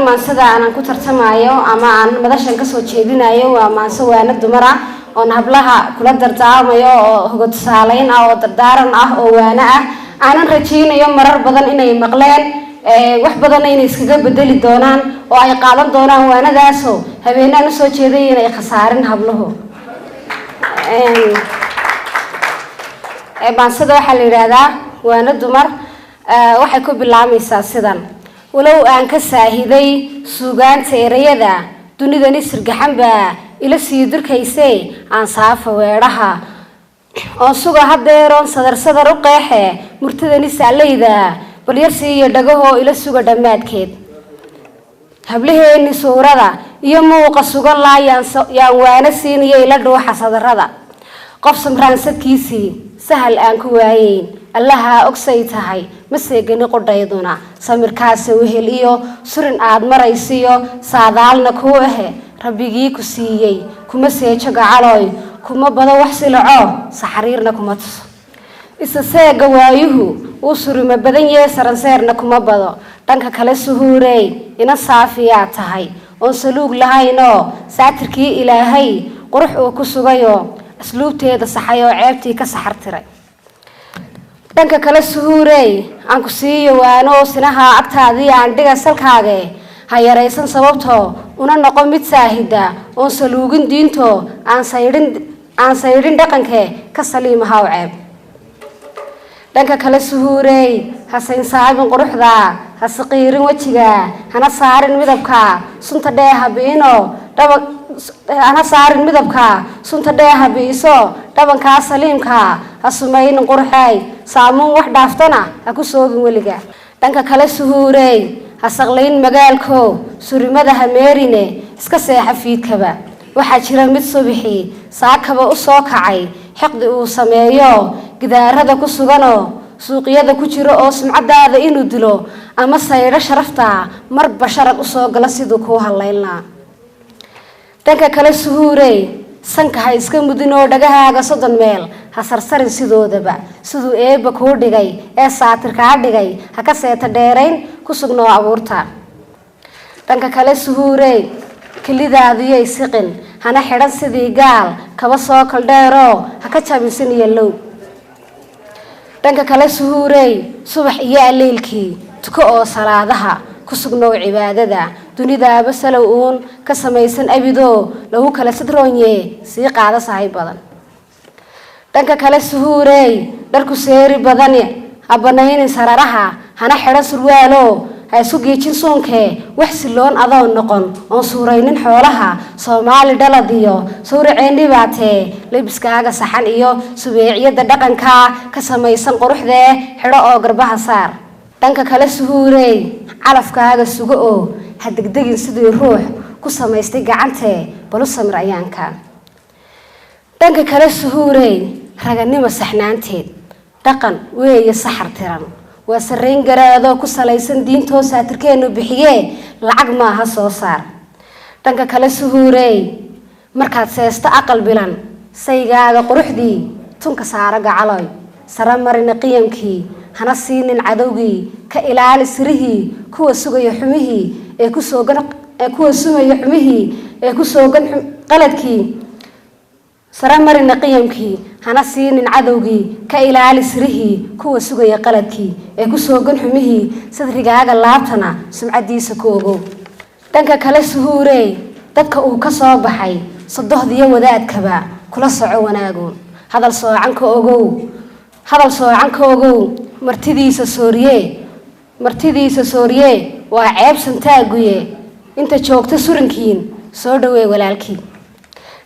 maansada aan ku tartamayo ama aan madashan ka soo jeedinayo waa maanso waana dumara oo hablaha kula dardaarmayo oo hogod saaleyn ah oo dardaaran ah oo waana ah aanan rajaynayo marar badan inay maqleen wax badan inay iskaga bedeli doonaan oo ay qaadan doonaan waanadaas oo habeenaan u soo jeeday inay khasaarin habluhu maansada waxa la yiraahdaa waana dumar waxay ku bilaamaysaa sidan walow aan ka saahiday suugaanta erayada dunidani sirgaxan baa ila sii durkaysay aan saafa weedhaha oo suga hadeeroon sadar u qeexe murtidani saaleyda bal yarsi iyo dhagaho ila suga dhammaadkeed hablaheeni suurada iyo muuqa sugan laayaan waana siinayo ila dhuuxa sadarada qof samraansadkiisii sahal aan ku waayeyn allaha ogsay tahay ma seegani qodhayduna samirkaasi wehel iyo surin aad maraysiyo saadaalna kuu ahe rabbigii ku siiyey kuma seejo gacaloy kuma bado wax silaco saxariirna kuma tuso isa seega waayuhu uu surima badan yahay saranseerna kuma bado dhanka kale suhuurey ina saafiyaa tahay oon saluug lahayno saatirkii ilaahay qurux uu ku sugayo asluubteeda saxay oo ceebtii ka saxartiray dhanka kale suhuurey aan ku siiyo waano sinaha agtaadii aan dhiga salkaaga ha yaraysan sababtoo una noqon mid saahida oo saluugin diinto aan saydhin dhaqanke ka saliimaha oo ceeb dhanka kale suhuurey hasayn saabin quruxda hasiqiirin wajiga hana saarin midabka sunta dheeha biino ana saarin midabka sunta dheeha biiso dhabanka saliimka hasumaynin qurxay saamuun wax dhaaftana ha ku soogin weliga dhanka kale suhuurey hasaqlayn magaalko surimada hameerine iska seexa fiidkaba waxaa jira mid subixi saakaba u soo kacay xiqdi uu sameeyo gidaarada ku suganoo suuqyada ku jiro oo sumcadaada inuu dilo ama sayro sharafta marba sharad u soo gala siduu kuu halaynaa dhanka kale suhuurey sanka ha iska mudin oo dhagahaaga 30 meel ha sarsarin sidoodaba siduu eeba kuu dhigay ee saatirkaa dhigay ha ka seeta dheerayn ku sugnoo abuurta dhanka kale suhuurey kalidaadiyay siqin hana xidhan sidii gaal kaba soo kaldheero ha ka jabinsin iyo low dhanka kale suhuurey subax iyo aleelkii tuko oo salaadaha ku sugnoo cibaadada dunidaaba salow uun ka samaysan abido lagu kala sidroonye sii qaada sahay badan dhanka kale suhuurey dharku seeri badan abanaynin sararaha hana xidhan surwaalo ha isu geejin suunkee wax siloon adoo noqon oon suuraynin xoolaha soomaali dhaladiyo sawraceeni baatee lebiskaaga saxan iyo subeeciyada dhaqanka ka samaysan quruxdee xidho oo garbaha saar dhanka kale suhuurey calafkaaga sugo oo ha degdegin sidii ruux ku samaystay gacantee balu samir ayaanka dhanka kale suhuurey raganimo saxnaanteed dhaqan weeye saxar tiran waa sarreyn garaado ku salaysan diintoo saatirkeenu bixiye lacag maaha soo saar dhanka kale suhuurey markaad seesto aqal bilan saygaaga quruxdii tunka saara gacaloy sara marina qiyamkii hana siinin cadowgii ka ilaali sirihii kuwa sugaya xumihii ee ku soogan kuwa sumaya xumihii ee ku soogan qaladkii sara marina qiyamkii hana siinin cadowgii ka ilaali sirihii kuwa sugaya qaladkii ee ku soogan xumihii sadrigaaga laabtana sumcadiisa ku ogow dhanka kale suhuurey dadka uu ka soo baxay sadohdiyo wadaadkaba kula soco wanaagoon hadal soocan ka ogow martidiisa sooriye waa ceeb santaaguye inta joogta surankiin soo dhaweey walaalkii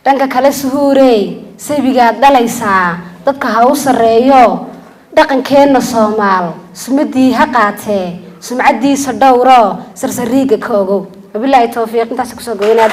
dhanka kale suhuurey sabigaad dhalaysaa dadka ha u sareeyo dhaqankeena Soomaal sumadii ha qaatee sumcadiisa dhowro sarsariiga ka ogow wabillahi tawfiiq intaas ku soo goynaa